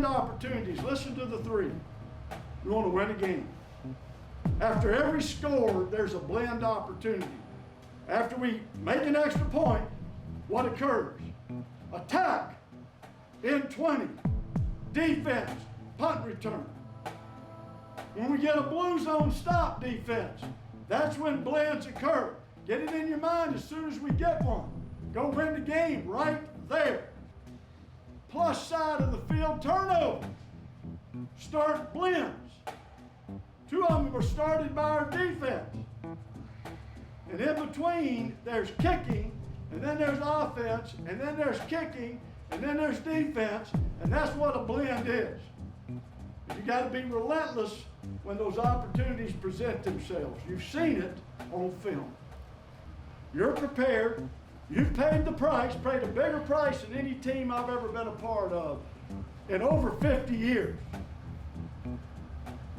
opportunities. Listen to the three. We want to win a game. After every score, there's a blend opportunity. After we make an extra point, what occurs? Attack in 20. Defense, punt return. When we get a blue zone stop defense, that's when blends occur. Get it in your mind as soon as we get one. Go win the game right there. Plus side of the field, turnover. Start blends. Two of them were started by our defense. And in between, there's kicking, and then there's offense, and then there's kicking, and then there's defense, and that's what a blend is. You got to be relentless when those opportunities present themselves. You've seen it on film. You're prepared. You've paid the price, paid a bigger price than any team I've ever been a part of in over 50 years.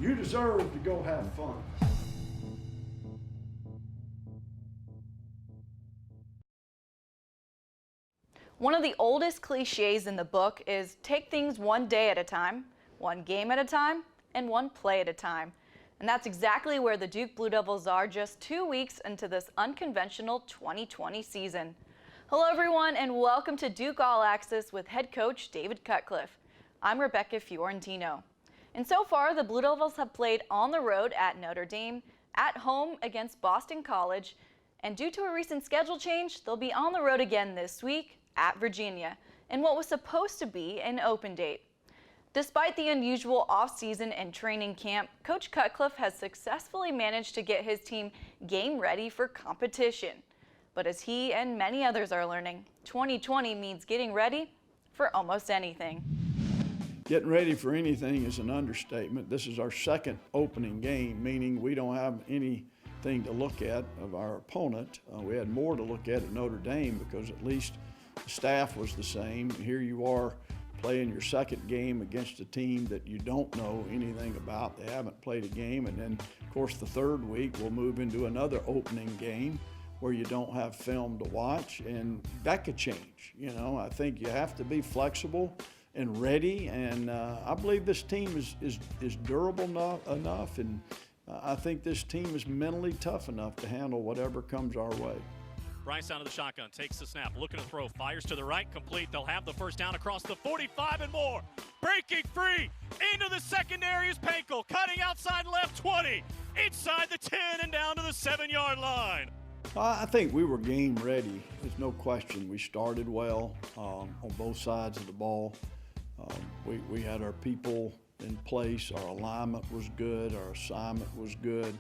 You deserve to go have fun. One of the oldest cliches in the book is take things one day at a time, one game at a time, and one play at a time. And that's exactly where the Duke Blue Devils are just 2 weeks into this unconventional 2020 season. Hello everyone and welcome to Duke All Access with head coach David Cutcliffe. I'm Rebecca Fiorentino. And so far the Blue Devils have played on the road at Notre Dame, at home against Boston College, and due to a recent schedule change, they'll be on the road again this week at Virginia in what was supposed to be an open date. Despite the unusual off-season and training camp, Coach Cutcliffe has successfully managed to get his team game ready for competition. But as he and many others are learning, 2020 means getting ready for almost anything. Getting ready for anything is an understatement. This is our second opening game, meaning we don't have anything to look at of our opponent. We had more to look at Notre Dame because at least the staff was the same. Here you are playing your second game against a team that you don't know anything about. They haven't played a game. And then, of course, the third week we'll move into another opening game where you don't have film to watch, and that could change. You know, I think you have to be flexible and ready, and I believe this team is durable enough, and I think this team is mentally tough enough to handle whatever comes our way. Bryce out of the shotgun, takes the snap, looking to throw, fires to the right, complete. They'll have the first down across the 45 and more. Breaking free, into the secondary is Pankel, cutting outside left 20, inside the 10 and down to the 7-yard line. I think we were game ready. There's no question. We started well on both sides of the ball. We had our people in place. Our alignment was good. Our assignment was good.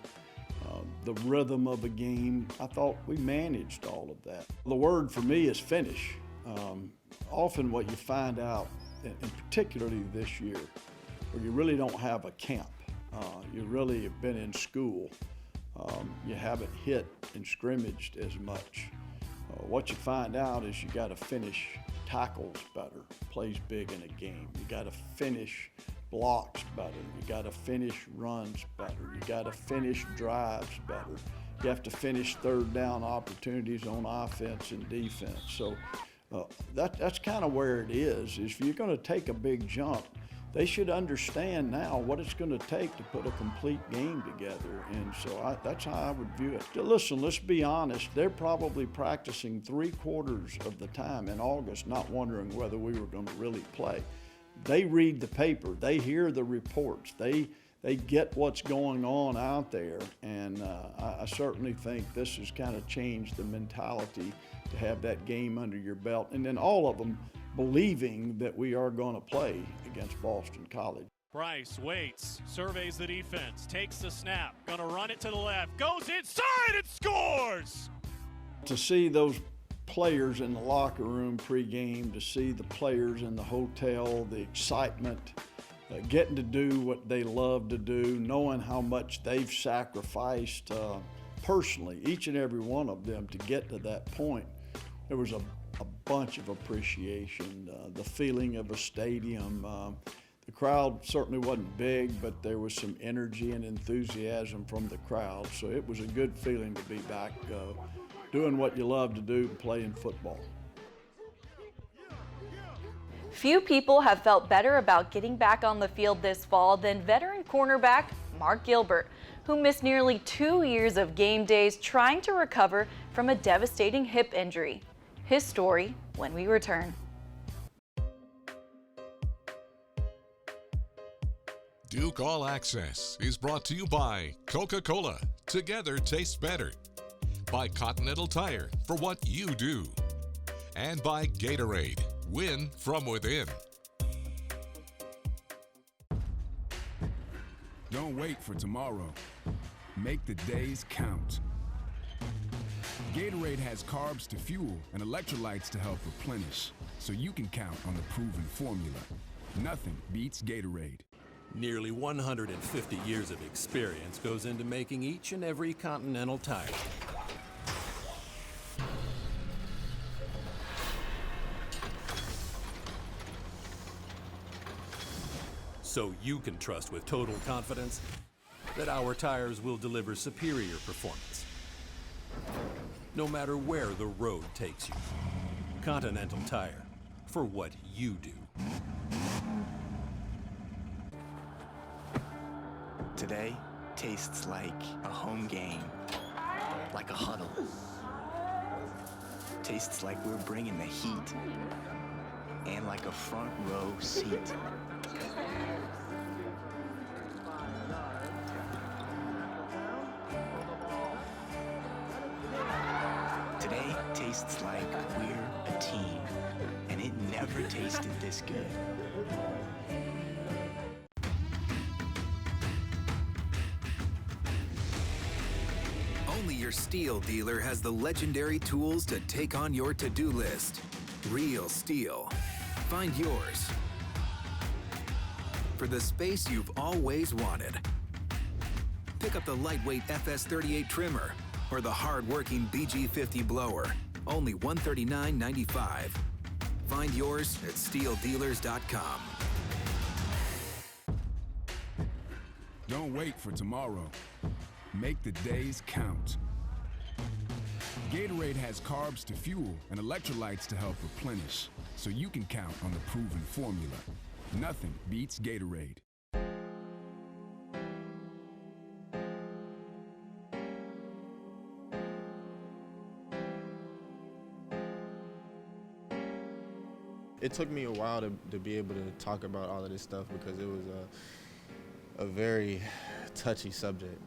The rhythm of the game, I thought we managed all of that. The word for me is finish. Often what you find out, and particularly this year, where you really don't have a camp, you really have been in school, you haven't hit and scrimmaged as much. What you find out is you got to finish tackles better, plays big in a game. You got to finish blocks better. You got to finish runs better. You got to finish drives better. You have to finish third down opportunities on offense and defense. So that's kind of where it is. If you're going to take a big jump, they should understand now what it's going to take to put a complete game together. And so that's how I would view it. Listen, let's be honest. They're probably practicing 3/4 of the time in August, not wondering whether we were going to really play. They read the paper. They hear the reports. They get what's going on out there. And I certainly think this has kind of changed the mentality to have that game under your belt. And then all of them believing that we are going to play against Boston College. Bryce waits, surveys the defense, takes the snap, gonna run it to the left, goes inside and scores! To see those players in the locker room pregame, to see the players in the hotel, the excitement, getting to do what they love to do, knowing how much they've sacrificed personally, each and every one of them, to get to that point. There was a bunch of appreciation, the feeling of a stadium. The crowd certainly wasn't big, but there was some energy and enthusiasm from the crowd. So it was a good feeling to be back doing what you love to do, playing football. Few people have felt better about getting back on the field this fall than veteran cornerback Mark Gilbert, who missed nearly 2 years of game days trying to recover from a devastating hip injury. His story when we return. Duke All Access is brought to you by Coca-Cola, together tastes better. By Continental Tire, for what you do. And by GATORADE, win from within. Don't wait for tomorrow. Make the days count. GATORADE has carbs to fuel and electrolytes to help replenish, so you can count on the proven formula. Nothing beats GATORADE. Nearly 150 years of experience goes into making each and every Continental tire. So you can trust with total confidence that our tires will deliver superior performance, no matter where the road takes you. Continental Tire, for what you do. Today tastes like a home game, like a huddle. Tastes like we're bringing the heat, and like a front row seat. Today tastes like we're a team, and it never tasted this good. Only your steel dealer has the legendary tools to take on your to-do list. Real steel. Find yours. For the space you've always wanted. Pick up the lightweight FS38 trimmer or the hard-working BG50 blower. Only $139.95. Find yours at steeldealers.com. Don't wait for tomorrow. Make the days count. GATORADE has carbs to fuel and electrolytes to help replenish, so you can count on the proven formula. Nothing beats GATORADE. It took me a while to be able to talk about all of this stuff because it was a very touchy subject.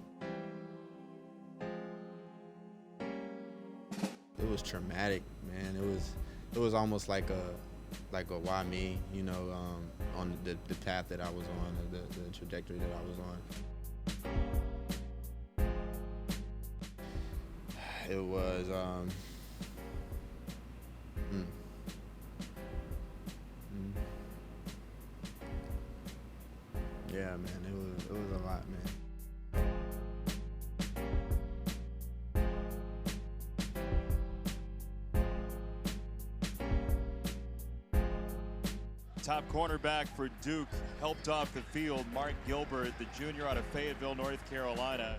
It was traumatic, man. It was almost like a why me, you know, on the path that I was on, the trajectory that I was on. It was yeah, man, it was a lot, man. Top cornerback for Duke, helped off the field, Mark Gilbert, the junior out of Fayetteville, North Carolina.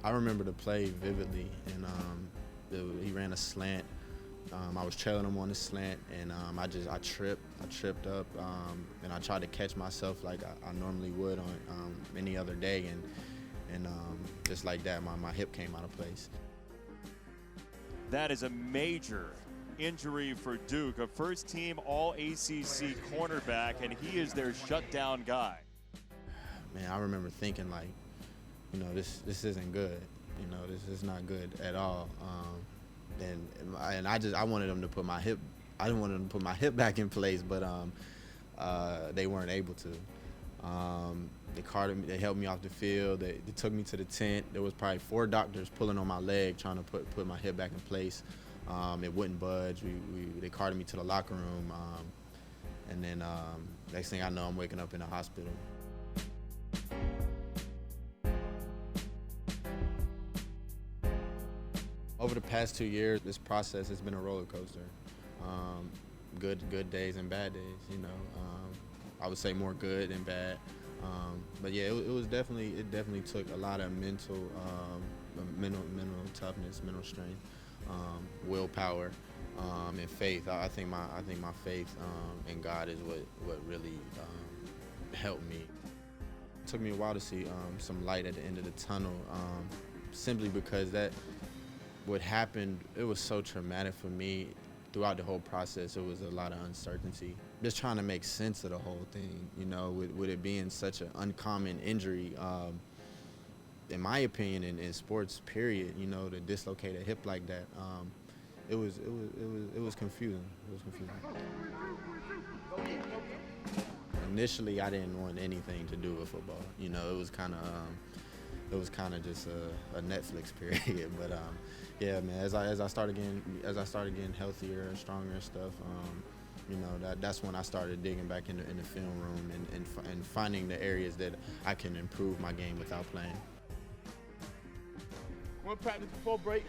I remember the play vividly, and he ran a slant. I was trailing him on the slant, and I tripped up, and I tried to catch myself like I normally would on any other day, and just like that, my hip came out of place. That is a major injury for Duke, a first-team All-ACC cornerback, and he is their shutdown guy. Man, I remember thinking like, you know, this isn't good. You know, this is not good at all. And I wanted them to put my hip. I didn't want them to put my hip back in place, but they weren't able to. They carted me. They helped me off the field. They took me to the tent. There was probably 4 doctors pulling on my leg trying to put my hip back in place. It wouldn't budge. They carted me to the locker room, and then next thing I know, I'm waking up in the hospital. Over the past 2 years, this process has been a roller coaster. Good days and bad days, you know. I would say more good than bad. But yeah, it definitely took a lot of mental toughness, mental strength, willpower, and faith. I think my faith in God is what really helped me. It took me a while to see some light at the end of the tunnel, simply because that what happened, it was so traumatic for me. Throughout the whole process, it was a lot of uncertainty. Just trying to make sense of the whole thing, you know, with it being such an uncommon injury. In my opinion, in sports, period, you know, to dislocate a hip like that, it was confusing. It was confusing. Initially, I didn't want anything to do with football. You know, it was kind of just a Netflix period. But yeah, man, as I started getting healthier and stronger and stuff, you know, that's when I started digging back in the film room and finding the areas that I can improve my game without playing. One practice before break.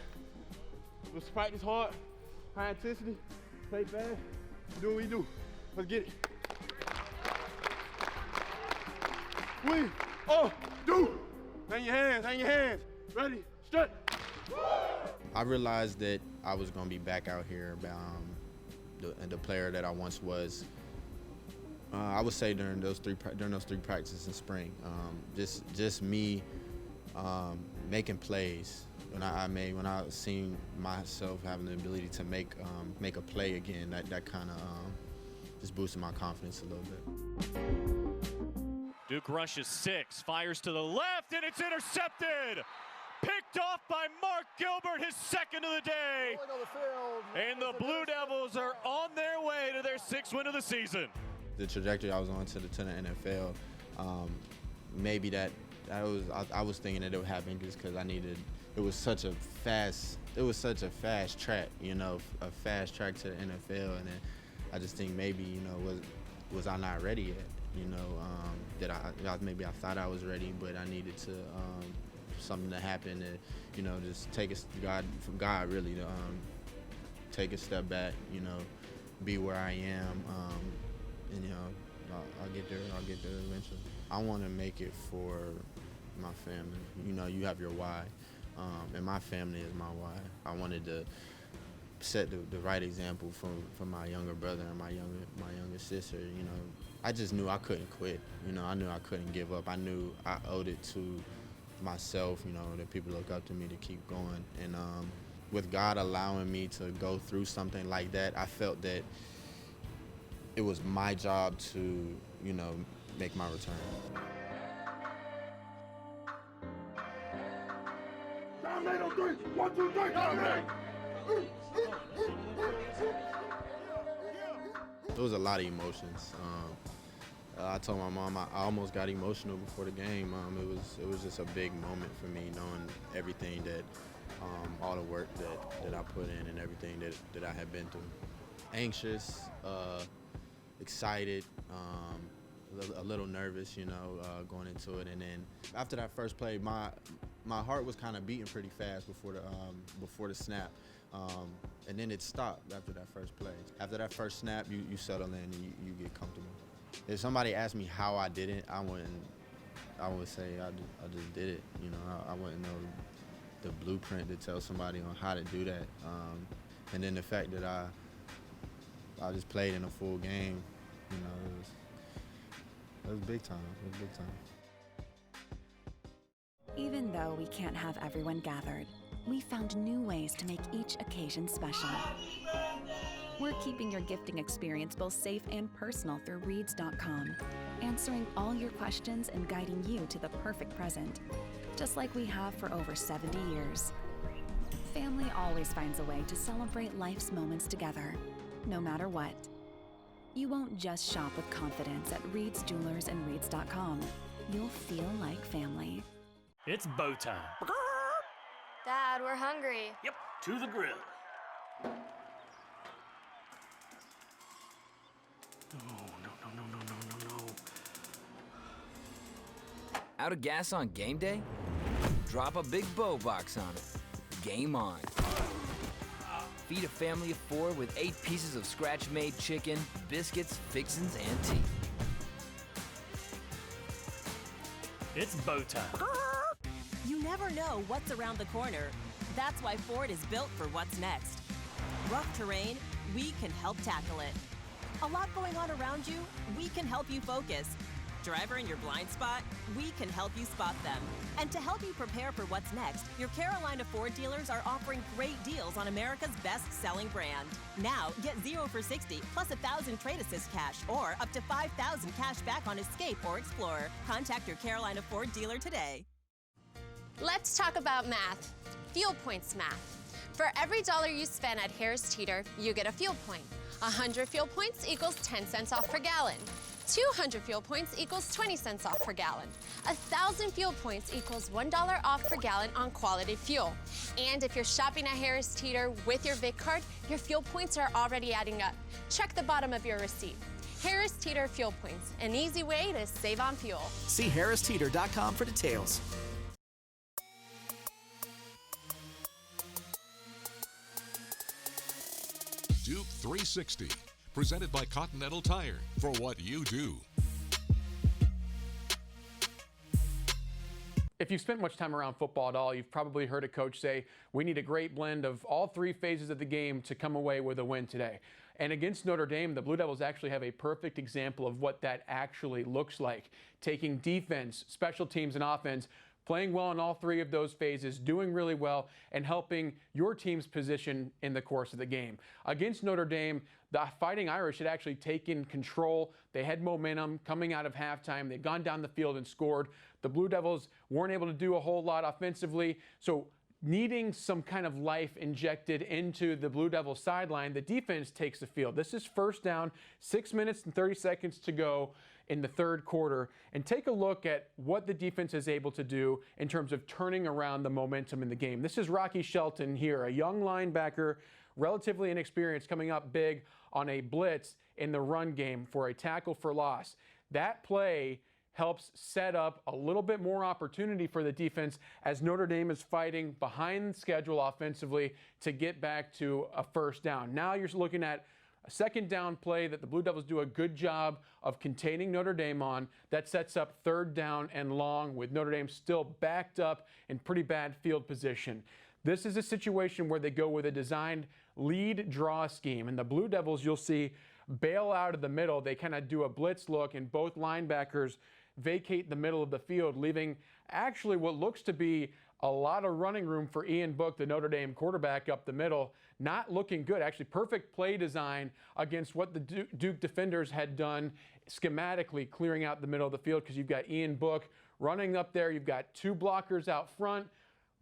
Let's practice hard, high intensity, play fast, do what we do. Let's get it. We do. Hang your hands. Ready, stretch. I realized that I was gonna be back out here, the player that I once was. I would say during those three practices in spring, just me making plays. When I seen myself having the ability to make a play again, that kind of just boosted my confidence a little bit. Duke rushes 6, fires to the left, and it's intercepted. Picked off by Mark Gilbert, his second of the day. And the Blue Devils are on their way to their 6th win of the season. The trajectory I was on to the NFL, maybe I was thinking that it would happen just because it was such a fast track, you know, a fast track to the NFL, and then I just think maybe, you know, was I not ready yet? You know, maybe I thought I was ready, but I needed to something to happen to, you know, just God really to take a step back, you know, be where I am, and you know, I'll get there eventually. I want to make it for my family. You know, you have your why, and my family is my why. I wanted to set the right example for my younger brother and my younger sister. You know, I just knew I couldn't quit. You know, I knew I couldn't give up. I knew I owed it to myself, you know, that people look up to me to keep going. And with God allowing me to go through something like that, I felt that it was my job to, you know, make my return. Dominate on 3. 1, 2, 3. Dominate. There was a lot of emotions. I told my mom I almost got emotional before the game. It was just a big moment for me, knowing everything that, all the work that I put in and everything that I had been through. Anxious, excited, a little nervous, you know, going into it. And then after that first play, my heart was kind of beating pretty fast before the snap. And then it stopped after that first play. After that first snap, you settle in and you get comfortable. If somebody asked me how I did it, I would say I just did it. You know, I wouldn't know the blueprint to tell somebody on how to do that. And then the fact that I just played in a full game, you know, it was big time. It was big time. Even though we can't have everyone gathered, we found new ways to make each occasion special. We're keeping your gifting experience both safe and personal through Reeds.com, answering all your questions and guiding you to the perfect present, just like we have for over 70 years. Family always finds a way to celebrate life's moments together, no matter what. You won't just shop with confidence at Reeds Jewelers and Reeds.com. You'll feel like family. It's bow time. Dad, we're hungry. Yep, to the grill. No. Out of gas on game day? Drop a big bow box on it. Game on. Feed a family of 4 with 8 pieces of scratch-made chicken, biscuits, fixins, and tea. It's bow time. You never know what's around the corner. That's why Ford is built for what's next. Rough terrain, we can help tackle it. A lot going on around you, we can help you focus. Driver in your blind spot, we can help you spot them. And to help you prepare for what's next, your Carolina Ford dealers are offering great deals on America's best-selling brand. Now, get 0 for 60 plus 1,000 trade assist cash or up to 5,000 cash back on Escape or Explorer. Contact your Carolina Ford dealer today. Let's talk about math. Fuel points math. For every dollar you spend at Harris Teeter, you get a fuel point. 100 fuel points equals 10 cents off per gallon. 200 fuel points equals 20 cents off per gallon. 1,000 fuel points equals $1 off per gallon on quality fuel. And if you're shopping at Harris Teeter with your Vic card, your fuel points are already adding up. Check the bottom of your receipt. Harris Teeter Fuel Points, an easy way to save on fuel. See harristeeter.com for details. Duke 360, presented by Continental Tire, for what you do. If you've spent much time around football at all, you've probably heard a coach say, we need a great blend of all three phases of the game to come away with a win today. And against Notre Dame, the Blue Devils actually have a perfect example of what that actually looks like. Taking defense, special teams, and offense, playing well in all three of those phases, doing really well, and helping your team's position in the course of the game. Against Notre Dame, the Fighting Irish had actually taken control. They had momentum coming out of halftime. They'd gone down the field and scored. The Blue Devils weren't able to do a whole lot offensively, so needing some kind of life injected into the Blue Devils sideline, the defense takes the field. This is first down, 6 minutes and 30 seconds to go in the third quarter, and take a look at what the defense is able to do in terms of turning around the momentum in the game. This is Rocky Shelton here, a young linebacker, relatively inexperienced, coming up big on a blitz in the run game for a tackle for loss. That play helps set up a little bit more opportunity for the defense as Notre Dame is fighting behind schedule offensively to get back to a first down. Now you're looking at a second down play that the Blue Devils do a good job of containing Notre Dame on. That sets up third down and long with Notre Dame still backed up in pretty bad field position. This is a situation where they go with a designed lead draw scheme. And the Blue Devils, you'll see, bail out of the middle. They kind of do a blitz look, and both linebackers vacate the middle of the field, leaving actually what looks to be a lot of running room for Ian Book, the Notre Dame quarterback, up the middle. Not looking good. Actually, perfect play design against what the Duke defenders had done schematically, clearing out the middle of the field, because you've got Ian Book running up there. You've got two blockers out front.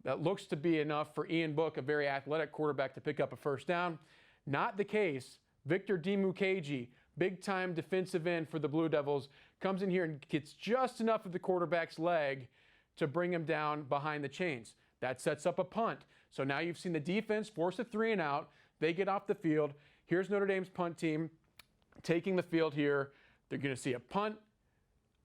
That looks to be enough for Ian Book, a very athletic quarterback, to pick up a first down. Not the case. Victor Dimukeji, big-time defensive end for the Blue Devils, comes in here and gets just enough of the quarterback's leg to bring him down behind the chains. That sets up a punt. So now you've seen the defense force a 3 and out. They get off the field. Here's Notre Dame's punt team taking the field here. They're going to see a punt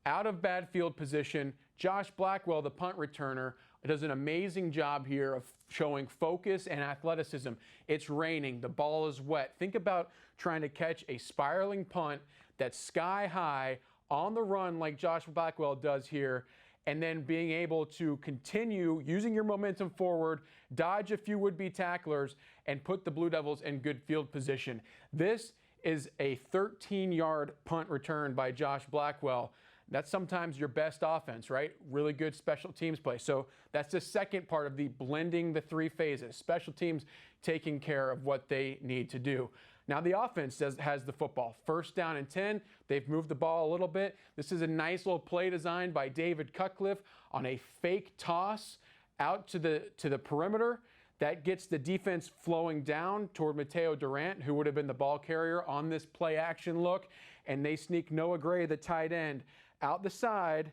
out of bad field position. Josh Blackwell, the punt returner, does an amazing job here of showing focus and athleticism. It's raining. The ball is wet. Think about trying to catch a spiraling punt that's sky high on the run like Josh Blackwell does here, and then being able to continue using your momentum forward, dodge a few would-be tacklers, and put the Blue Devils in good field position. This is a 13-yard punt return by Josh Blackwell. That's sometimes your best offense, right? Really good special teams play. So that's the second part of the blending the three phases. Special teams taking care of what they need to do. Now the offense has the football. First down and 10. They've moved the ball a little bit. This is a nice little play design by David Cutcliffe on a fake toss out to the perimeter. That gets the defense flowing down toward Mateo Durant, who would have been the ball carrier on this play action look. And they sneak Noah Gray, the tight end, out the side.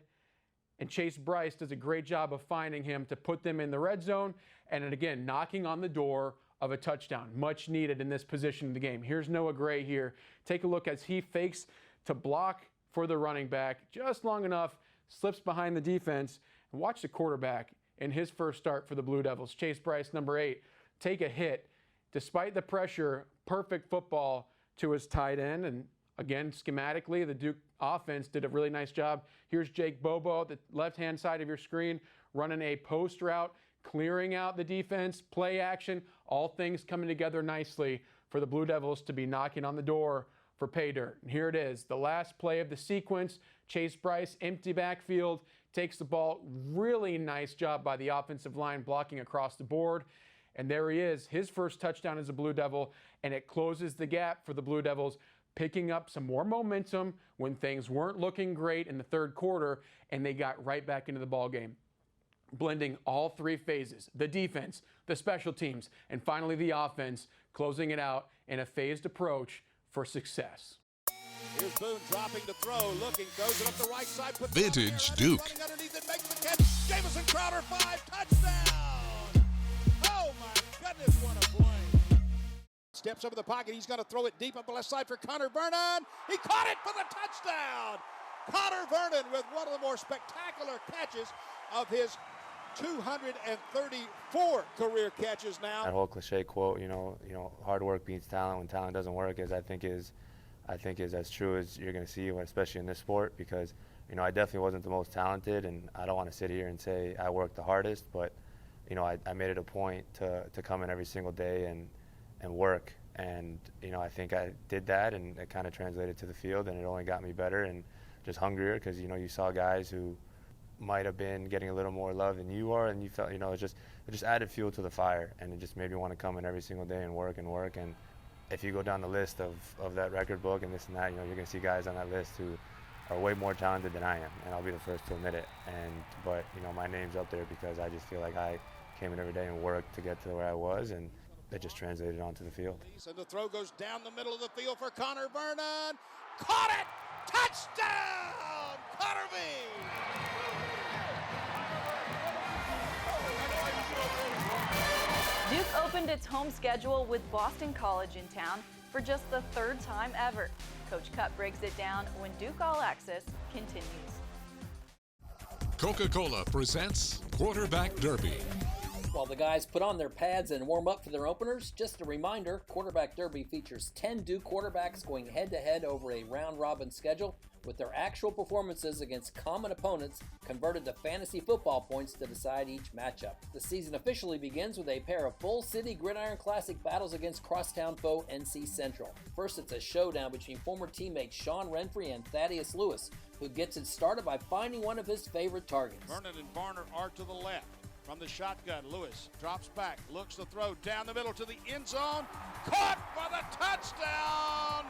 And Chase Bryce does a great job of finding him to put them in the red zone. And again, knocking on the door of a touchdown. Much needed in this position of the game. Here's Noah Gray here. Take a look as he fakes to block for the running back just long enough, slips behind the defense, and watch the quarterback in his first start for the Blue Devils. Chase Bryce, number 8, take a hit. Despite the pressure, perfect football to his tight end. And again, schematically, the Duke offense did a really nice job. Here's Jake Bobo, the left-hand side of your screen, running a post route, clearing out the defense, play action, all things coming together nicely for the Blue Devils to be knocking on the door for pay dirt. And here it is, the last play of the sequence. Chase Bryce, empty backfield, takes the ball. Really nice job by the offensive line blocking across the board. And there he is, his first touchdown as a Blue Devil, and it closes the gap for the Blue Devils, picking up some more momentum when things weren't looking great in the third quarter, and they got right back into the ball game. Blending all three phases, the defense, the special teams, and finally the offense, closing it out in a phased approach for success. Here's Boone dropping to throw, looking, throws it up the right side. Vintage Duke. Running underneath it, makes the catch. Jamison Crowder, 5, touchdown! Oh my goodness, what a play. Steps over the pocket, he's going to throw it deep up the left side for Connor Vernon. He caught it for the touchdown! Connor Vernon with one of the more spectacular catches of his 234 career catches now. That whole cliche quote, hard work beats talent when talent doesn't work, I think is as true as you're going to see, especially in this sport, because I definitely wasn't the most talented, and I don't want to sit here and say I worked the hardest, but I made it a point to come in every single day and work, and I think I did that, and it kind of translated to the field, and it only got me better and just hungrier, because you saw guys who might have been getting a little more love than you are, and you felt it just added fuel to the fire, and it just made me want to come in every single day and work. And if you go down the list of that record book and this and that, you're going to see guys on that list who are way more talented than I am, and I'll be the first to admit it. But my name's up there because I just feel like I came in every day and worked to get to where I was, and it just translated onto the field. And the throw goes down the middle of the field for Connor Vernon. Caught it! Touchdown! Connor V! Duke opened its home schedule with Boston College in town for just the third time ever. Coach Cutt breaks it down when Duke All Access continues. Coca-Cola presents Quarterback Derby. While the guys put on their pads and warm up for their openers, just a reminder, Quarterback Derby features 10 Duke quarterbacks going head-to-head over a round-robin schedule with their actual performances against common opponents converted to fantasy football points to decide each matchup. The season officially begins with a pair of full City Gridiron Classic battles against crosstown foe NC Central. First, it's a showdown between former teammates Sean Renfrey and Thaddeus Lewis, who gets it started by finding one of his favorite targets. Vernon and Varner are to the left. From the shotgun, Lewis drops back, looks to throw down the middle to the end zone. Caught for the touchdown,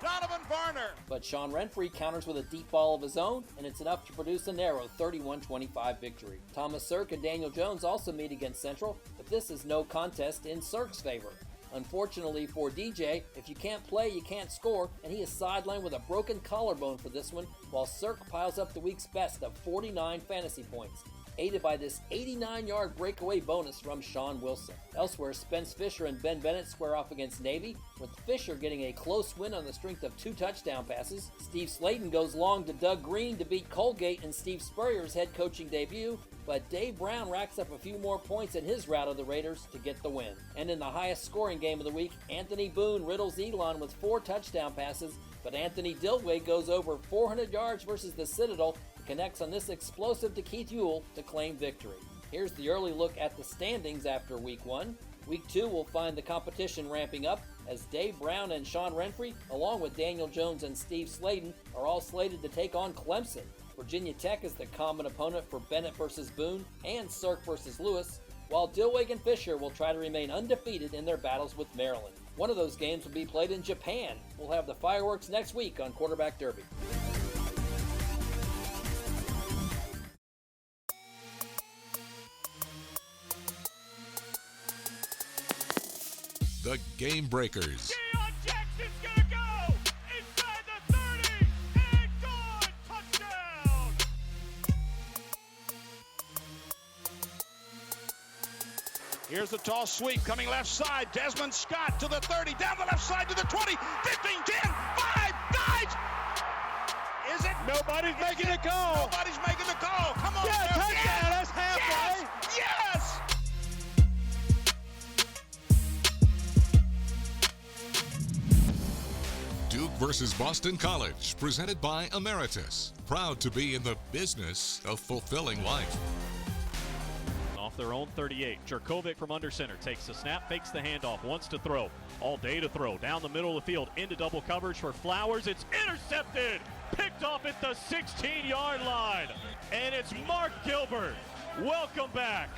Donovan Varner. But Sean Renfrey counters with a deep ball of his own, and it's enough to produce a narrow 31-25 victory. Thomas Sirk and Daniel Jones also meet against Central, but this is no contest in Sirk's favor. Unfortunately for DJ, if you can't play, you can't score, and he is sidelined with a broken collarbone for this one, while Sirk piles up the week's best of 49 fantasy points, aided by this 89-yard breakaway bonus from Sean Wilson. Elsewhere, Spence Fisher and Ben Bennett square off against Navy, with Fisher getting a close win on the strength of 2 touchdown passes. Steve Slayton goes long to Doug Green to beat Colgate in Steve Spurrier's head coaching debut, but Dave Brown racks up a few more points in his rout of the Raiders to get the win. And in the highest scoring game of the week, Anthony Boone riddles Elon with 4 touchdown passes, but Anthony Dilway goes over 400 yards versus the Citadel, connects on this explosive to Keith Ewell to claim victory. Here's the early look at the standings after Week 1. Week 2 will find the competition ramping up as Dave Brown and Sean Renfrey, along with Daniel Jones and Steve Slayton, are all slated to take on Clemson. Virginia Tech is the common opponent for Bennett versus Boone and Sirk versus Lewis, while Dilweg and Fisher will try to remain undefeated in their battles with Maryland. One of those games will be played in Japan. We'll have the fireworks next week on Quarterback Derby. The Game Breakers. Jackson's gonna go inside the 30 and gone, touchdown! Here's the tall sweep coming left side. Desmond Scott to the 30, down the left side to the 20, 15, 10, 5, dives. Is it? Nobody's making the call. Nobody's making the call. Come on. Yeah, touchdown. Yes. That's halfway. Yes. Duke versus Boston College, presented by Emeritus. Proud to be in the business of fulfilling life. off their own 38. Jurkovic from under center takes the snap, fakes the handoff, wants to throw. All day to throw. Down the middle of the field, into double coverage for Flowers. It's intercepted! Picked off at the 16-yard line. And it's Mark Gilbert. Welcome back.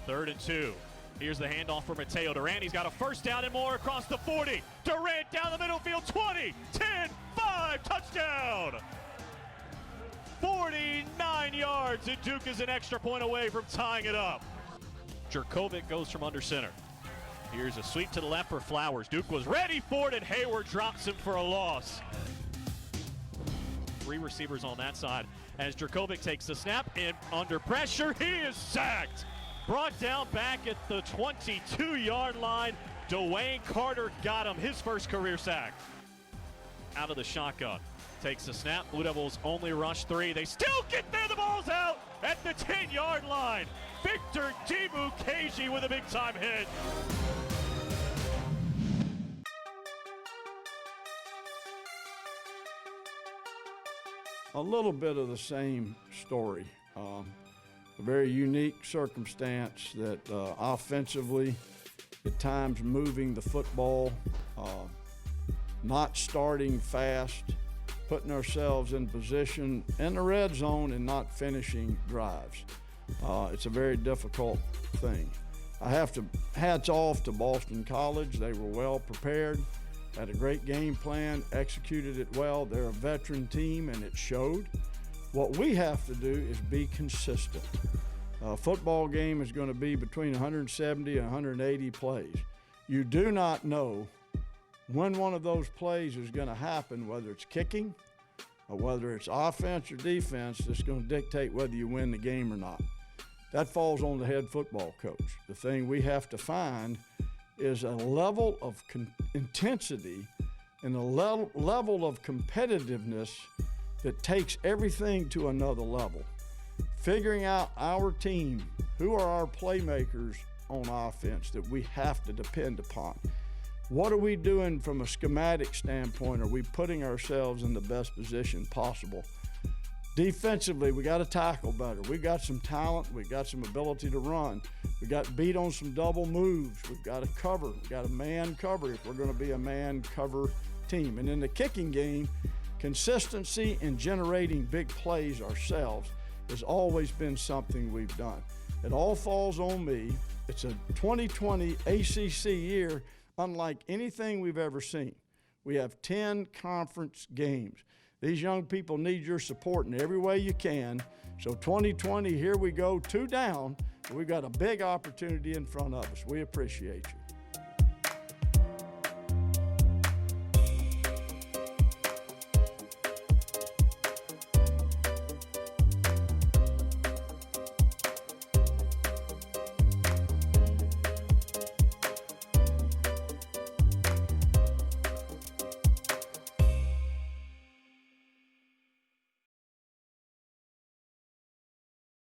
3rd and 2. Here's the handoff for Mateo Durant. He's got a first down and more across the 40. Durant down the middle field, 20, 10, 5, touchdown! 49 yards, and Duke is an extra point away from tying it up. Jurkovic goes from under center. Here's a sweep to the left for Flowers. Duke was ready for it, and Hayward drops him for a loss. 3 receivers on that side as Jurkovic takes the snap, and under pressure, he is sacked. Brought down back at the 22-yard line. Dwayne Carter got him, his first career sack. Out of the shotgun. Takes the snap. Blue Devils only rush 3. They still get there. The ball's out at the 10-yard line. Victor Dimukeji with a big-time hit. A little bit of the same story. A very unique circumstance that offensively, at times moving the football, not starting fast, putting ourselves in position in the red zone and not finishing drives. It's a very difficult thing. I have to, hats off to Boston College. They were well prepared, had a great game plan, executed it well. They're a veteran team and it showed. What we have to do is be consistent. A football game is going to be between 170 and 180 plays. You do not know when one of those plays is going to happen, whether it's kicking or whether it's offense or defense, that's going to dictate whether you win the game or not. That falls on the head football coach. The thing we have to find is a level of intensity and a level of competitiveness that takes everything to another level. Figuring out our team, who are our playmakers on offense that we have to depend upon. What are we doing from a schematic standpoint? Are we putting ourselves in the best position possible? Defensively, we got to tackle better. We've got some talent. We've got some ability to run. We got beat on some double moves. We've got to cover. We've got a man cover if we're going to be a man cover team. And in the kicking game, consistency in generating big plays ourselves has always been something we've done. It all falls on me. It's a 2020 ACC year unlike anything we've ever seen. We have 10 conference games. These young people need your support in every way you can. So 2020, here we go, 2 down. We've got a big opportunity in front of us. We appreciate you.